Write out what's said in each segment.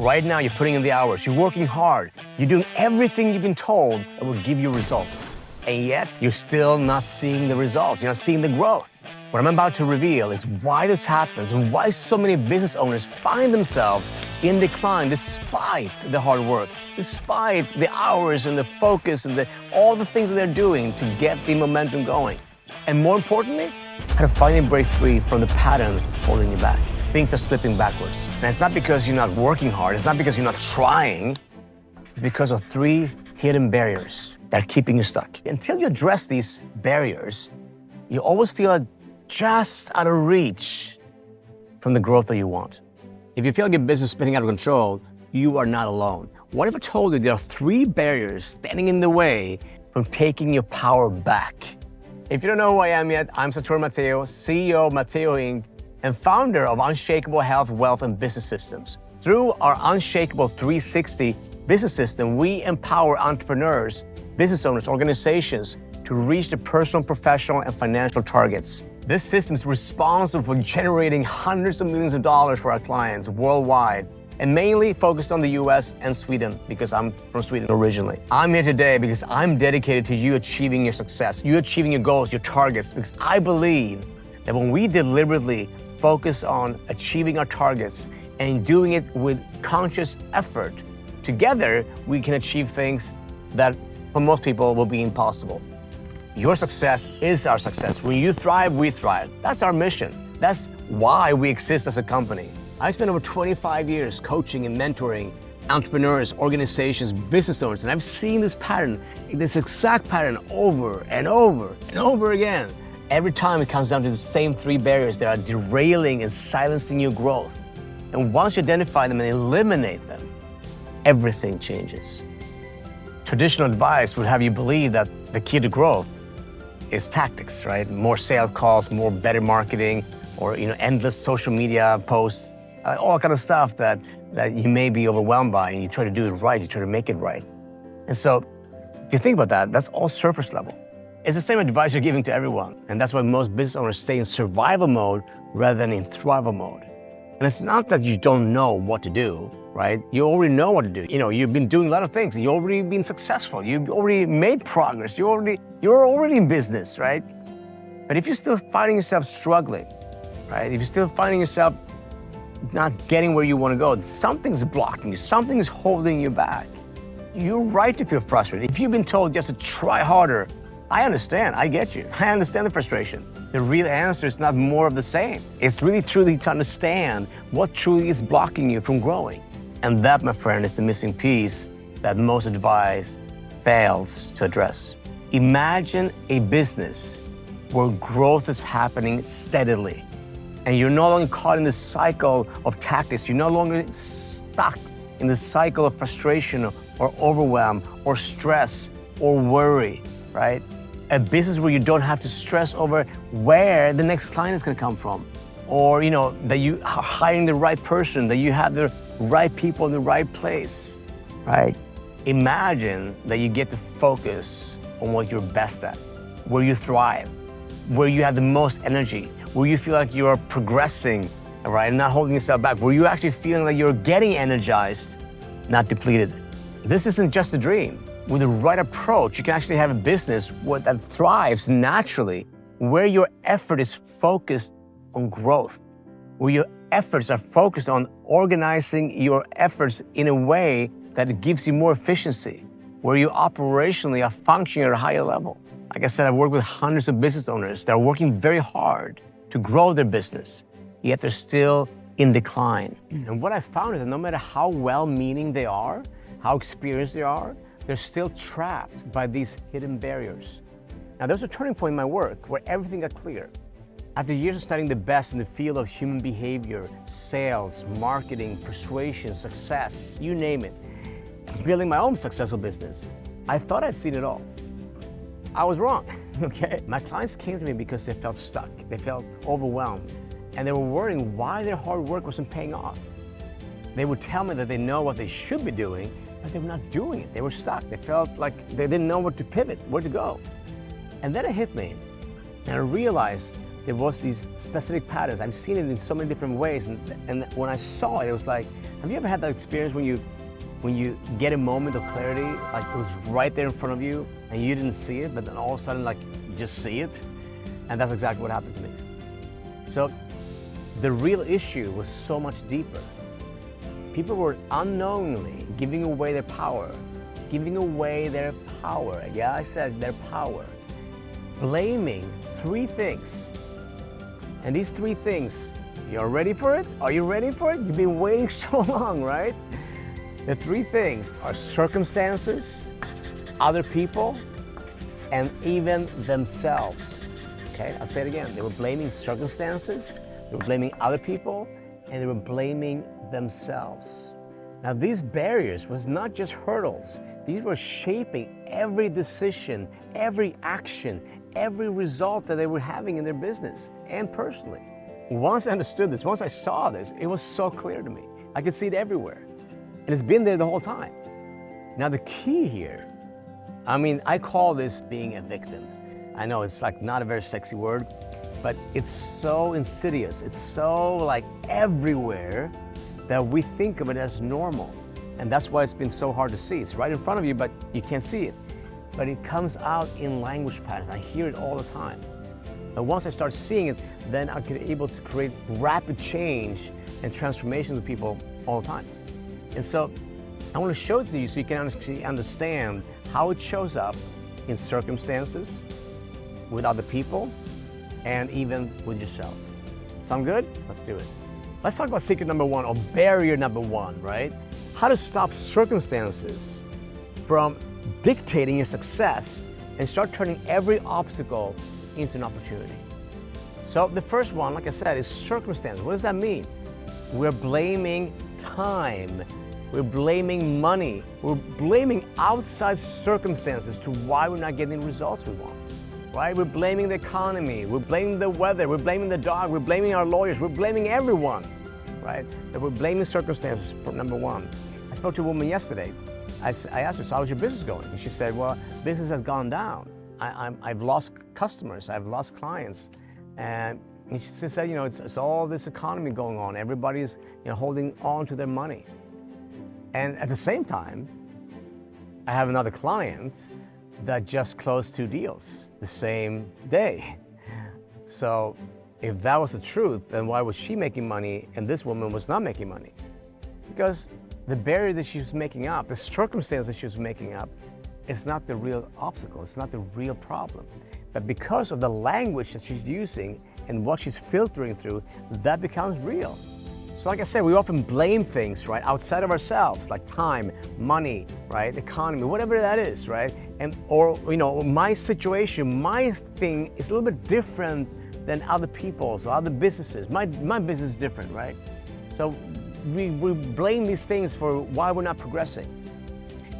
Right now, you're putting in the hours, you're working hard, you're doing everything you've been told that will give you results. And yet, you're still not seeing the results, you're not seeing the growth. What I'm about to reveal is why this happens and why so many business owners find themselves in decline despite the hard work, despite the hours and the focus and all the things that they're doing to get the momentum going. And more importantly, how to finally break free from the pattern holding you back. Things are slipping backwards. And it's not because you're not working hard, it's not because you're not trying, it's because of 3 hidden barriers that are keeping you stuck. Until you address these barriers, you always feel just out of reach from the growth that you want. If you feel like your business is spinning out of control, you are not alone. What if I told you there are 3 barriers standing in the way from taking your power back? If you don't know who I am yet, I'm Satoru Matteo, CEO of Matteo Inc., and founder of Unshakable Health, Wealth, and Business Systems. Through our Unshakable 360 business system, we empower entrepreneurs, business owners, organizations to reach their personal, professional, and financial targets. This system is responsible for generating hundreds of millions of dollars for our clients worldwide, and mainly focused on the US and Sweden, because I'm from Sweden originally. I'm here today because I'm dedicated to you achieving your success, you achieving your goals, your targets, because I believe that when we deliberately focus on achieving our targets and doing it with conscious effort, together we can achieve things that for most people will be impossible. Your success is our success. When you thrive, we thrive. That's our mission. That's why we exist as a company. I spent over 25 years coaching and mentoring entrepreneurs, organizations, business owners, and I've seen this pattern, this exact pattern over and over and over again. Every time it comes down to the same 3 barriers that are derailing and silencing your growth. And once you identify them and eliminate them, everything changes. Traditional advice would have you believe that the key to growth is tactics, right? More sales calls, more better marketing, or endless social media posts, all kind of stuff that you may be overwhelmed by, and you try to do it right, you try to make it right. And so, if you think about that, that's all surface level. It's the same advice you're giving to everyone, and that's why most business owners stay in survival mode rather than in thrival mode. And it's not that you don't know what to do, right? You already know what to do. You've been doing a lot of things, and you've already been successful. You've already made progress. You're already in business, right? But if you're still finding yourself struggling, right? If you're still finding yourself not getting where you want to go, something's blocking you, something's holding you back. You're right to feel frustrated. If you've been told just to try harder, I understand, I get you. I understand the frustration. The real answer is not more of the same. It's really truly to understand what truly is blocking you from growing. And that, my friend, is the missing piece that most advice fails to address. Imagine a business where growth is happening steadily, and you're no longer caught in the cycle of tactics. You're no longer stuck in the cycle of frustration or overwhelm or stress or worry, right? A business where you don't have to stress over where the next client is going to come from, or that you are hiring the right person, that you have the right people in the right place, right? Imagine that you get to focus on what you're best at, where you thrive, where you have the most energy, where you feel like you're progressing, right, and not holding yourself back, where you're actually feeling like you're getting energized, not depleted. This isn't just a dream. With the right approach, you can actually have a business that thrives naturally, where your effort is focused on growth, where your efforts are focused on organizing your efforts in a way that it gives you more efficiency, where you operationally are functioning at a higher level. Like I said, I've worked with hundreds of business owners that are working very hard to grow their business, yet they're still in decline. And what I found is that no matter how well-meaning they are, how experienced they are, they're still trapped by these hidden barriers. Now, there's a turning point in my work where everything got clear. After years of studying the best in the field of human behavior, sales, marketing, persuasion, success, you name it, building my own successful business, I thought I'd seen it all. I was wrong, okay? My clients came to me because they felt stuck, they felt overwhelmed, and they were worrying why their hard work wasn't paying off. They would tell me that they know what they should be doing, but they were not doing it. They were stuck. They felt like they didn't know where to pivot, where to go. And then it hit me, and I realized there was these specific patterns. I've seen it in so many different ways, and when I saw it, it was like, have you ever had that experience when you get a moment of clarity, like it was right there in front of you and you didn't see it, but then all of a sudden, like, you just see it? And that's exactly what happened to me. So the real issue was so much deeper. People were unknowingly giving away their power, yeah, I said their power, blaming 3 things. And these 3 things, you're ready for it? Are you ready for it? You've been waiting so long, right? The 3 things are circumstances, other people, and even themselves. Okay, I'll say it again. They were blaming circumstances, they were blaming other people, and they were blaming themselves. Now, these barriers was not just hurdles. These were shaping every decision, every action, every result that they were having in their business and personally. Once I understood this, once I saw this, it was so clear to me. I could see it everywhere. And it's been there the whole time. Now, the key here, I call this being a victim. I know it's like not a very sexy word, but it's so insidious. It's so like everywhere that we think of it as normal. And that's why it's been so hard to see. It's right in front of you, but you can't see it. But it comes out in language patterns. I hear it all the time. And once I start seeing it, then I can able to create rapid change and transformation with people all the time. And so I want to show it to you so you can actually understand how it shows up in circumstances, with other people, and even with yourself. Sound good? Let's do it. Let's talk about secret number 1, or barrier number 1, right? How to stop circumstances from dictating your success and start turning every obstacle into an opportunity. So the first one, like I said, is circumstances. What does that mean? We're blaming time. We're blaming money. We're blaming outside circumstances to why we're not getting the results we want, right? We're blaming the economy. We're blaming the weather. We're blaming the dog. We're blaming our lawyers. We're blaming everyone, right? But we're blaming circumstances for number 1. I spoke to a woman yesterday. I asked her, so how's your business going? And she said, well, business has gone down. I've lost customers. I've lost clients. And she said, it's all this economy going on. Everybody's holding on to their money. And at the same time, I have another client that just closed 2 deals the same day. So if that was the truth, then why was she making money and this woman was not making money? Because the barrier that she was making up, the circumstance that she was making up, is not the real obstacle, it's not the real problem. But because of the language that she's using and what she's filtering through, that becomes real. So like I said, we often blame things, right, outside of ourselves, like time, money, right, economy, whatever that is, right? Or my situation, my thing is a little bit different than other people's or other businesses. My business is different, right? So we blame these things for why we're not progressing.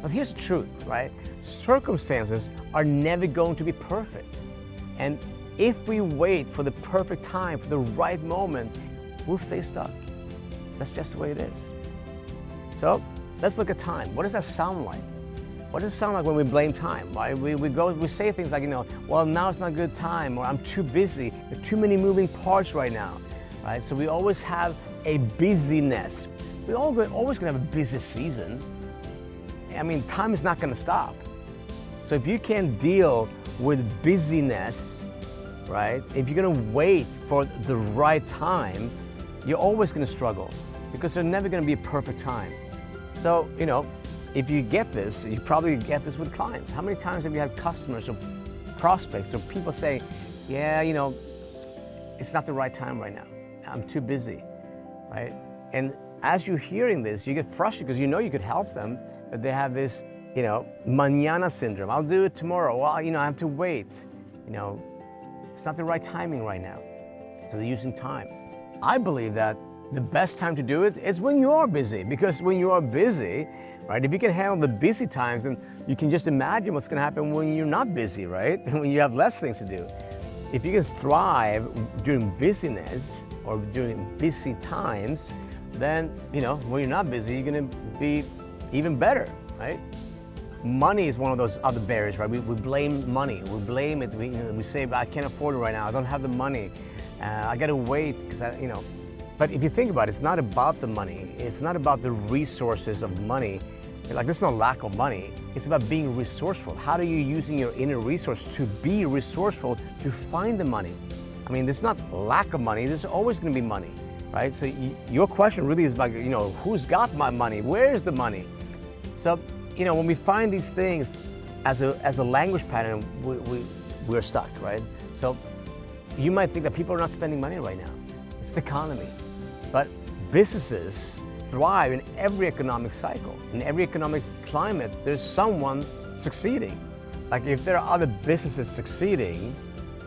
But here's the truth, right? Circumstances are never going to be perfect. And if we wait for the perfect time, for the right moment, we'll stay stuck. That's just the way it is. So let's look at time. What does that sound like? What does it sound like when we blame time, right? We say things like, well, now it's not a good time, or I'm too busy. There are too many moving parts right now, right? So we always have a busyness. We're always gonna have a busy season. Time is not gonna stop. So if you can't deal with busyness, right? If you're gonna wait for the right time, you're always gonna struggle because there's never gonna be a perfect time. So, if you get this, you probably get this with clients. How many times have you had customers or prospects or people say, yeah, it's not the right time right now. I'm too busy, right? And as you're hearing this, you get frustrated because you could help them, but they have this, mañana syndrome. I'll do it tomorrow. Well, I have to wait. It's not the right timing right now. So they're using time. I believe that the best time to do it is when you are busy, because when you are busy, right, if you can handle the busy times, then you can just imagine what's going to happen when you're not busy, right? When you have less things to do. If you can thrive during busyness or during busy times, then, when you're not busy, you're going to be even better, right? Money is one of those other barriers, right? We blame money. We blame it. We say, I can't afford it right now. I don't have the money. I gotta wait because But if you think about it, it's not about the money. It's not about the resources of money. Like there's no lack of money. It's about being resourceful. How are you using your inner resource to be resourceful to find the money? I mean, there's not lack of money. There's always going to be money, right? So your question really is about, who's got my money? Where is the money? So, when we find these things as a language pattern, we're stuck, right? So you might think that people are not spending money right now. It's the economy. But businesses thrive in every economic cycle. In every economic climate, there's someone succeeding. Like if there are other businesses succeeding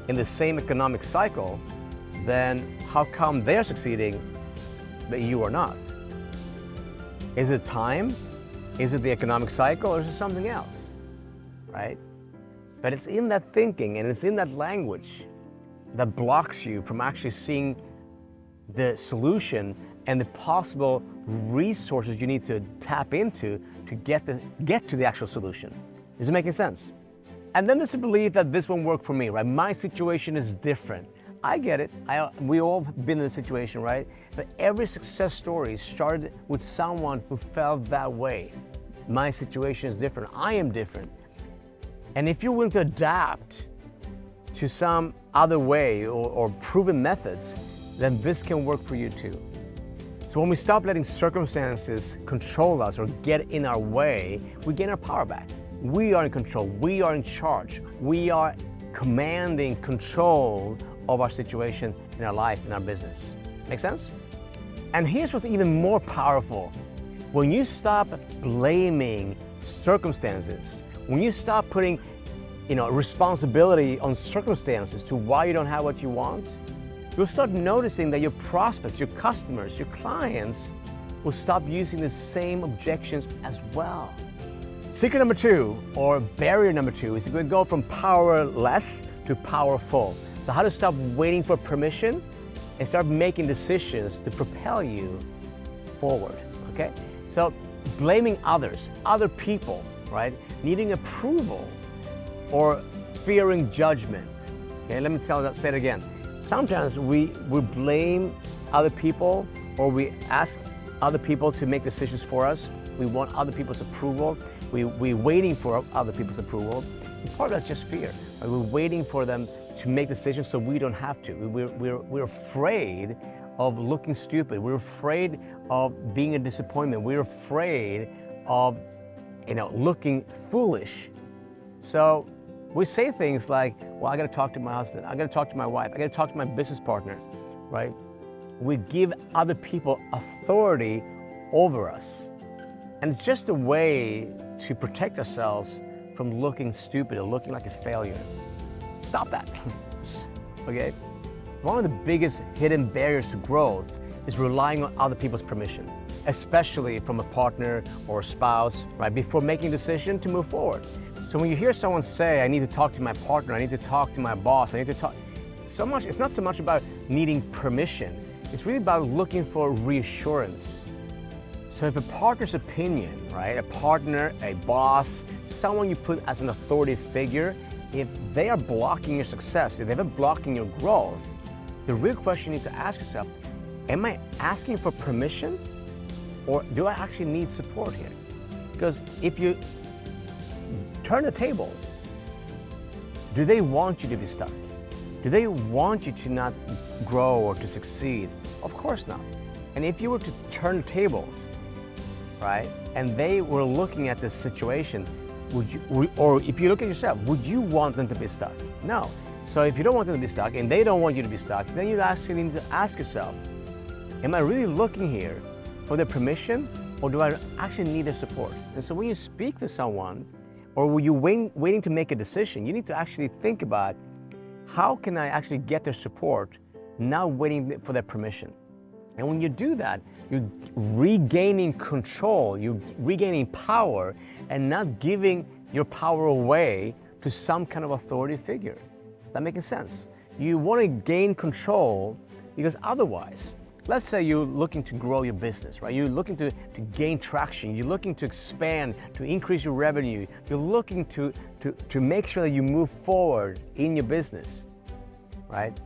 in the same economic cycle, then how come they're succeeding but you are not? Is it time? Is it the economic cycle, or is it something else, right? But it's in that thinking and it's in that language that blocks you from actually seeing the solution and the possible resources you need to tap into to get to the actual solution. Is it making sense? And then there's a belief that this won't work for me, right? My situation is different. I get it. We all have been in this situation, right? But every success story started with someone who felt that way. My situation is different. I am different. And if you're willing to adapt to some other way or proven methods, then this can work for you too. So when we stop letting circumstances control us or get in our way, we gain our power back. We are in control. We are in charge. We are commanding control of our situation in our life, in our business. Make sense? And here's what's even more powerful. When you stop blaming circumstances, when you stop putting responsibility on circumstances to why you don't have what you want, you'll start noticing that your prospects, your customers, your clients will stop using the same objections as well. Secret number 2, or barrier number 2, is to go from powerless to powerful. So how to stop waiting for permission and start making decisions to propel you forward, okay? So blaming others, other people, right? Needing approval or fearing judgment. Okay, let me say it again. Sometimes we blame other people, or we ask other people to make decisions for us. We want other people's approval. We're waiting for other people's approval. And part of that's just fear. Right? We're waiting for them to make decisions so we don't have to. We're afraid of looking stupid. We're afraid of being a disappointment. We're afraid of looking foolish. So we say things like, well, I got to talk to my husband. I got to talk to my wife. I got to talk to my business partner, right? We give other people authority over us. And it's just a way to protect ourselves from looking stupid or looking like a failure. Stop that, okay? One of the biggest hidden barriers to growth is relying on other people's permission, especially from a partner or a spouse, right? Before making a decision to move forward. So when you hear someone say, I need to talk to my partner, I need to talk to my boss, I need to talk, it's not so much about needing permission, it's really about looking for reassurance. So if a partner's opinion, right, a partner, a boss, someone you put as an authority figure, if they are blocking your success, if they're blocking your growth, the real question you need to ask yourself, am I asking for permission, or do I actually need support here? Because if you turn the tables, do they want you to be stuck? Do they want you to not grow or to succeed? Of course not. And if you were to turn the tables, right, and they were looking at this situation, or if you look at yourself, would you want them to be stuck? No. So if you don't want them to be stuck and they don't want you to be stuck, then you actually need to ask yourself, am I really looking here for their permission, or do I actually need their support? And so when you speak to someone, or when you're waiting to make a decision, you need to actually think about, how can I actually get their support, not waiting for their permission? And when you do that, you're regaining control, you're regaining power, and not giving your power away to some kind of authority figure. That making sense? You want to gain control, because otherwise, let's say you're looking to grow your business, right? You're looking to gain traction, you're looking to expand, to increase your revenue, you're looking to make sure that you move forward in your business, right?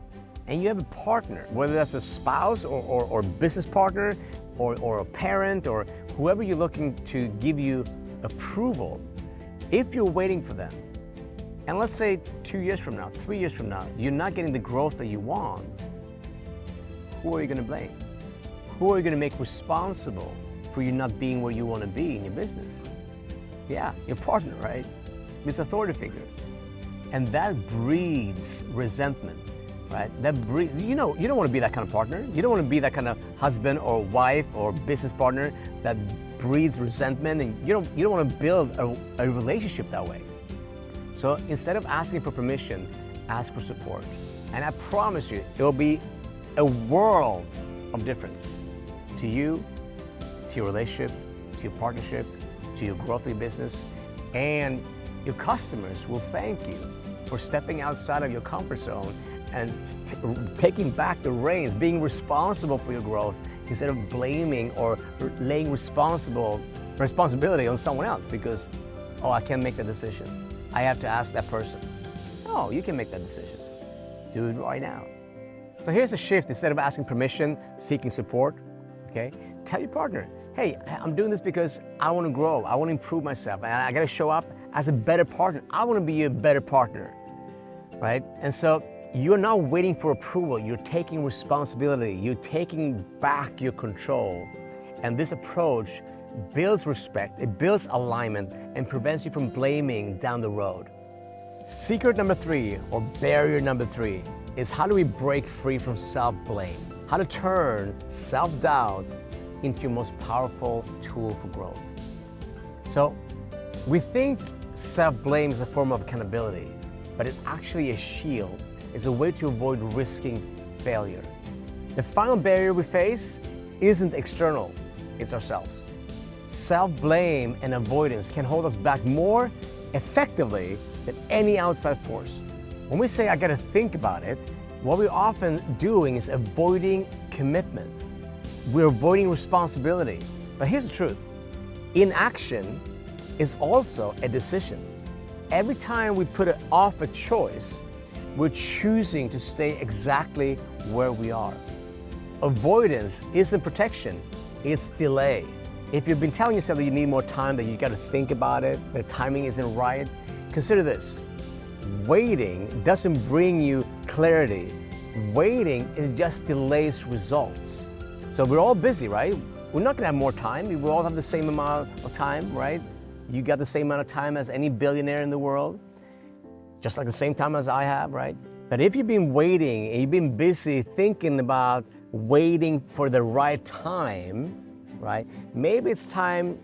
and you have a partner, whether that's a spouse or business partner or a parent or whoever you're looking to give you approval, if you're waiting for them, and let's say 2 years from now, 3 years from now, you're not getting the growth that you want, who are you going to blame? Who are you going to make responsible for you not being where you want to be in your business? Yeah, your partner, right? It's authority figure. And that breeds resentment, right? You don't want to be that kind of partner. You don't want to be that kind of husband or wife or business partner that breeds resentment, and you don't want to build a relationship that way. So instead of asking for permission, ask for support. And I promise you, it will be a world of difference to you, to your relationship, to your partnership, to your growth of your business, and your customers will thank you for stepping outside of your comfort zone and taking back the reins, being responsible for your growth instead of blaming or laying responsibility on someone else because, oh, I can't make that decision. I have to ask that person. No, you can make that decision. Do it right now. So here's the shift. Instead of asking permission, seeking support, okay? Tell your partner, hey, I'm doing this because I want to grow. I want to improve myself. And I got to show up as a better partner. I want to be a better partner, right? And so you're not waiting for approval. You're taking responsibility. You're taking back your control. And this approach builds respect, it builds alignment, and prevents you from blaming down the road. Secret number 3, or barrier number 3, is how do we break free from self-blame? How to turn self-doubt into your most powerful tool for growth. So we think self-blame is a form of accountability, but it's actually a shield. It's a way to avoid risking failure. The final barrier we face isn't external, it's ourselves. Self-blame and avoidance can hold us back more effectively than any outside force. When we say, I gotta think about it, what we're often doing is avoiding commitment. We're avoiding responsibility. But here's the truth. Inaction is also a decision. Every time we put off a choice, we're choosing to stay exactly where we are. Avoidance isn't protection, it's delay. If you've been telling yourself that you need more time, that you gotta think about it, the timing isn't right, consider this. Waiting doesn't bring you clarity. Waiting just delays results. So we're all busy, right? We're not gonna have more time. We all have the same amount of time, right? You got the same amount of time as any billionaire in the world, just like the same time as I have, right? But if you've been waiting and you've been busy thinking about waiting for the right time, right? Maybe it's time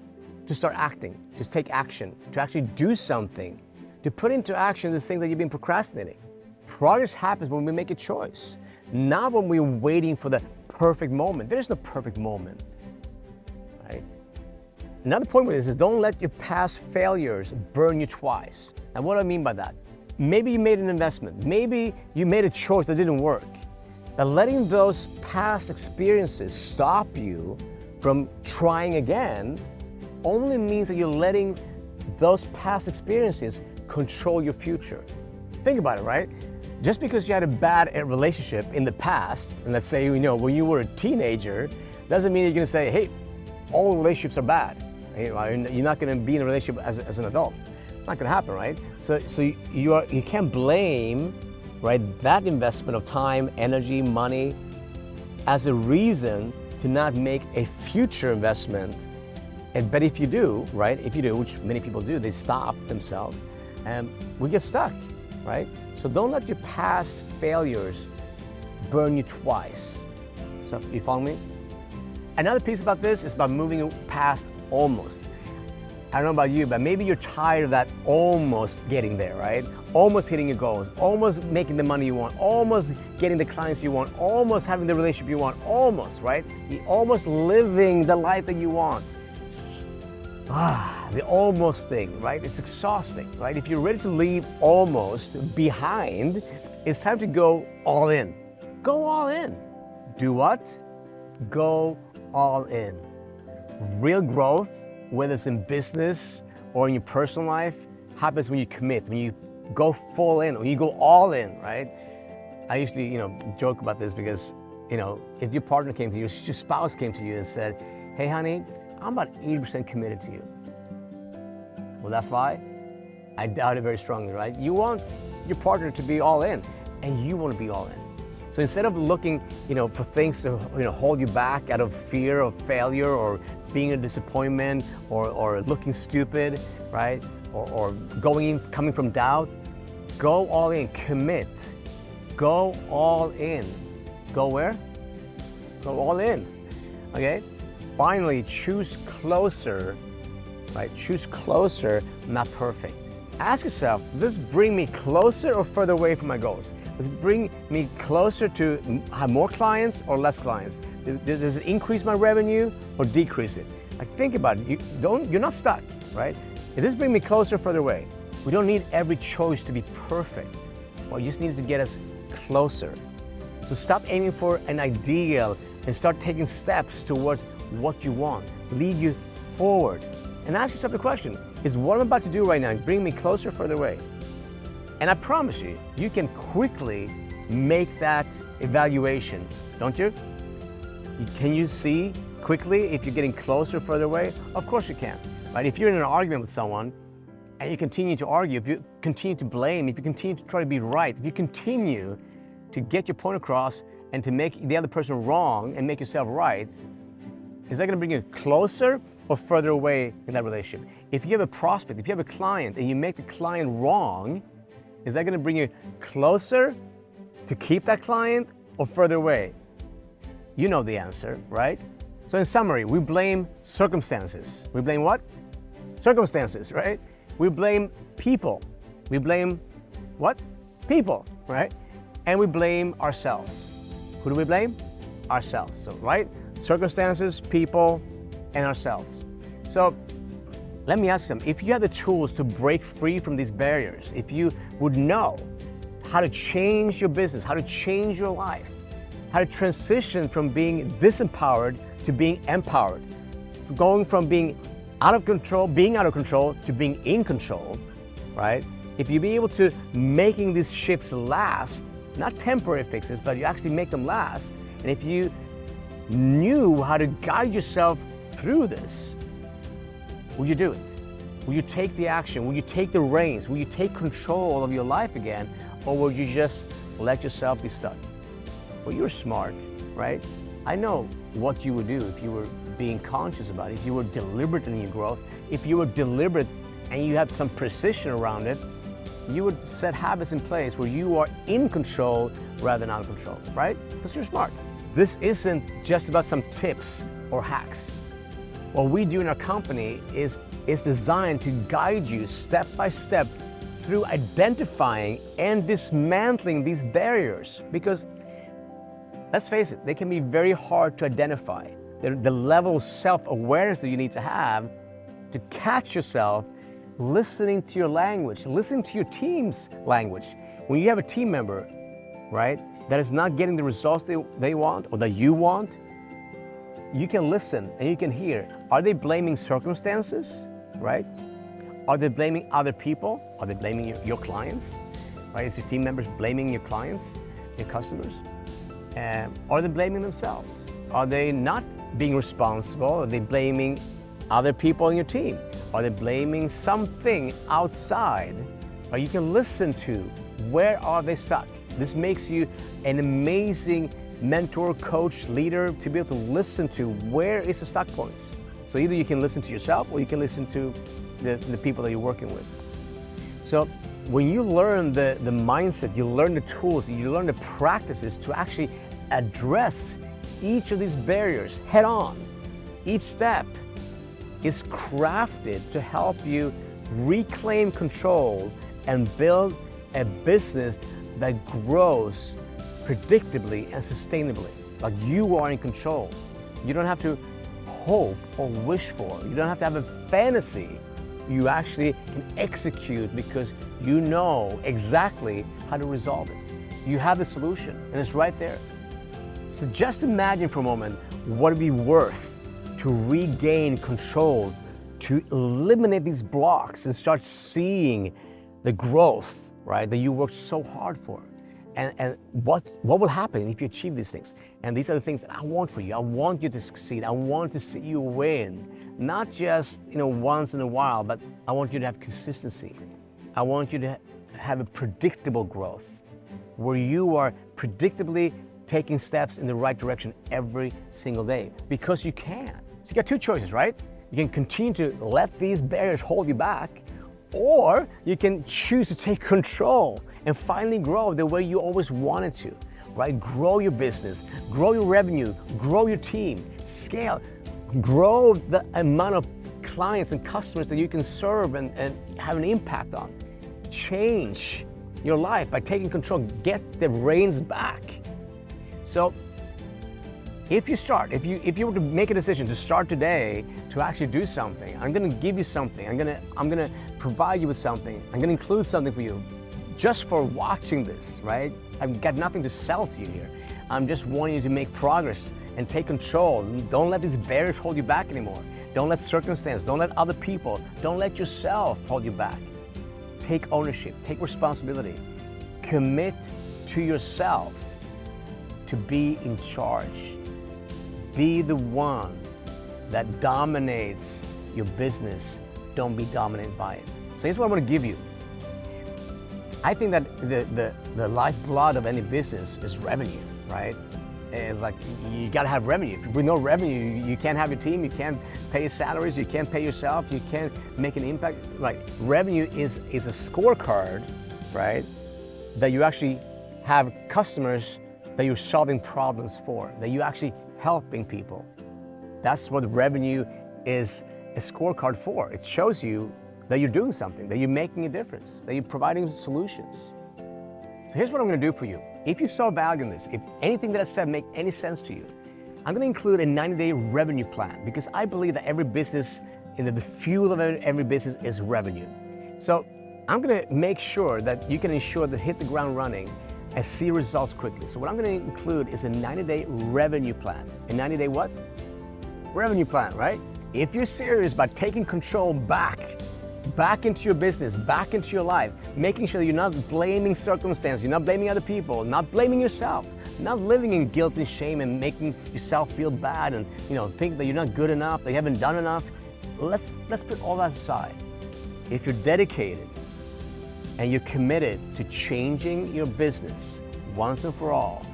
to start acting, to take action, to actually do something, to put into action the things that you've been procrastinating. Progress happens when we make a choice, not when we're waiting for the perfect moment. There is no perfect moment, right? Another point with this is don't let your past failures burn you twice. And what do I mean by that? Maybe you made an investment. Maybe you made a choice that didn't work. But letting those past experiences stop you from trying again only means that you're letting those past experiences control your future. Think about it, right? Just because you had a bad relationship in the past, and let's say, when you were a teenager, doesn't mean you're gonna say, hey, all relationships are bad. You're not gonna be in a relationship as an adult. It's not gonna happen, right? So you can't blame, right, that investment of time, energy, money as a reason to not make a future investment. But if you do, right, which many people do, they stop themselves, and we get stuck, right? So don't let your past failures burn you twice. So you follow me? Another piece about this is about moving past almost. I don't know about you, but maybe you're tired of that almost getting there, right? Almost hitting your goals, almost making the money you want, almost getting the clients you want, almost having the relationship you want, almost, right? You're almost living the life that you want. The almost thing, right? It's exhausting, right? If you're ready to leave almost behind, it's time to go all in. Go all in. Do what? Go all in. Real growth, whether it's in business or in your personal life, happens when you commit, when you go full in, when you go all in, right? I usually, joke about this because, if your partner came to you, your spouse came to you and said, hey, honey, I'm about 80% committed to you. Will that fly? I doubt it very strongly, right? You want your partner to be all in, and you want to be all in. So instead of looking, for things to, hold you back out of fear of failure or being a disappointment or looking stupid, right? Or coming from doubt, go all in, commit. Go all in. Go where? Go all in, okay? Finally, choose closer, right? Choose closer, not perfect. Ask yourself, does this bring me closer or further away from my goals? Does it bring me closer to have more clients or less clients? Does it increase my revenue or decrease it? Like, think about it. You're not stuck, right? Does this bring me closer or further away? We don't need every choice to be perfect. Well, you just need to get us closer. So stop aiming for an ideal and start taking steps towards what you want. Lead you forward. And ask yourself the question, is what I'm about to do right now bring me closer or further away? And I promise you, you can quickly make that evaluation, don't you? Can you see quickly if you're getting closer or further away? Of course you can, right? If you're in an argument with someone and you continue to argue, if you continue to blame, if you continue to try to be right, if you continue to get your point across and to make the other person wrong and make yourself right, is that going to bring you closer or further away in that relationship? If you have a prospect, if you have a client and you make the client wrong, is that going to bring you closer to keep that client or further away? You know the answer, right? So in summary, we blame circumstances. We blame what? Circumstances, right? We blame people. We blame what? People, right? And we blame ourselves. Who do we blame? Ourselves, so right? Circumstances, people, and ourselves. So let me ask you something. If you had the tools to break free from these barriers, if you would know how to change your business, how to change your life, how to transition from being disempowered to being empowered, going from being out of control to being in control, right? If you be able to making these shifts last, not temporary fixes, but you actually make them last, and if you knew how to guide yourself through this, will you do it? Will you take the action? Will you take the reins? Will you take control of your life again? Or will you just let yourself be stuck? Well, you're smart, right? I know what you would do if you were being conscious about it, if you were deliberate in your growth, if you were deliberate and you had some precision around it, you would set habits in place where you are in control rather than out of control, right? Because you're smart. This isn't just about some tips or hacks. What we do in our company is designed to guide you step by step through identifying and dismantling these barriers. Because let's face it, they can be very hard to identify. The level of self-awareness that you need to have to catch yourself listening to your language, listening to your team's language. When you have a team member, right, that is not getting the results they want or that you want, you can listen and you can hear. Are they blaming circumstances, right? Are they blaming other people? Are they blaming your clients, right? Is your team members blaming your clients, your customers? Are they blaming themselves? Are they not being responsible? Are they blaming other people on your team? Are they blaming something outside? Or you can listen to, where are they stuck? This makes you an amazing mentor, coach, leader to be able to listen to where is the stuck points. So either you can listen to yourself or you can listen to the people that you're working with. So when you learn the mindset, you learn the tools, you learn the practices to actually address each of these barriers head on. Each step is crafted to help you reclaim control and build a business that grows predictably and sustainably. Like you are in control. You don't have to hope or wish for. You don't have to have a fantasy. You actually can execute because you know exactly how to resolve it. You have the solution and it's right there. So just imagine for a moment what it'd be worth to regain control, to eliminate these blocks and start seeing the growth, right, that you worked so hard for. And what will happen if you achieve these things? And these are the things that I want for you. I want you to succeed. I want to see you win, not just once in a while, but I want you to have consistency. I want you to have a predictable growth where you are predictably taking steps in the right direction every single day, because you can. So you got two choices, right? You can continue to let these barriers hold you back, or you can choose to take control and finally grow the way you always wanted to, right? Grow your business, grow your revenue, grow your team, scale, grow the amount of clients and customers that you can serve and have an impact on. Change your life by taking control, get the reins back. So if you were to make a decision to start today to actually do something, I'm gonna give you something. I'm gonna provide you with something. I'm gonna include something for you just for watching this, right? I've got nothing to sell to you here. I'm just wanting you to make progress and take control. Don't let these barriers hold you back anymore. Don't let circumstance, don't let other people, don't let yourself hold you back. Take ownership, take responsibility. Commit to yourself to be in charge. Be the one that dominates your business. Don't be dominated by it. So here's what I'm going to give you. I think that the lifeblood of any business is revenue, right? It's like you got to have revenue. With no revenue, you can't have your team, you can't pay your salaries, you can't pay yourself, you can't make an impact. Right? Revenue is a scorecard, right? That you actually have customers that you're solving problems for, that you actually helping people. That's what revenue is a scorecard for. It shows you that you're doing something, that you're making a difference, that you're providing solutions. So here's what I'm gonna do for you. If you saw value in this, if anything that I said make any sense to you, I'm gonna include a 90-day revenue plan, because I believe that every business, the fuel of every business is revenue. So I'm gonna make sure that you can ensure that hit the ground running and see results quickly. So what I'm gonna include is a 90-day revenue plan. A 90-day what? Revenue plan, right? If you're serious about taking control back into your business, back into your life, making sure that you're not blaming circumstance, you're not blaming other people, not blaming yourself, not living in guilt and shame and making yourself feel bad and think that you're not good enough, that you haven't done enough. Let's put all that aside. If you're dedicated and you're committed to changing your business once and for all,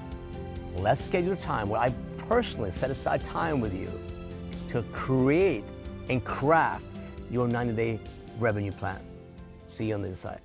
let's schedule a time where I personally set aside time with you to create and craft your 90-day revenue plan. See you on the inside.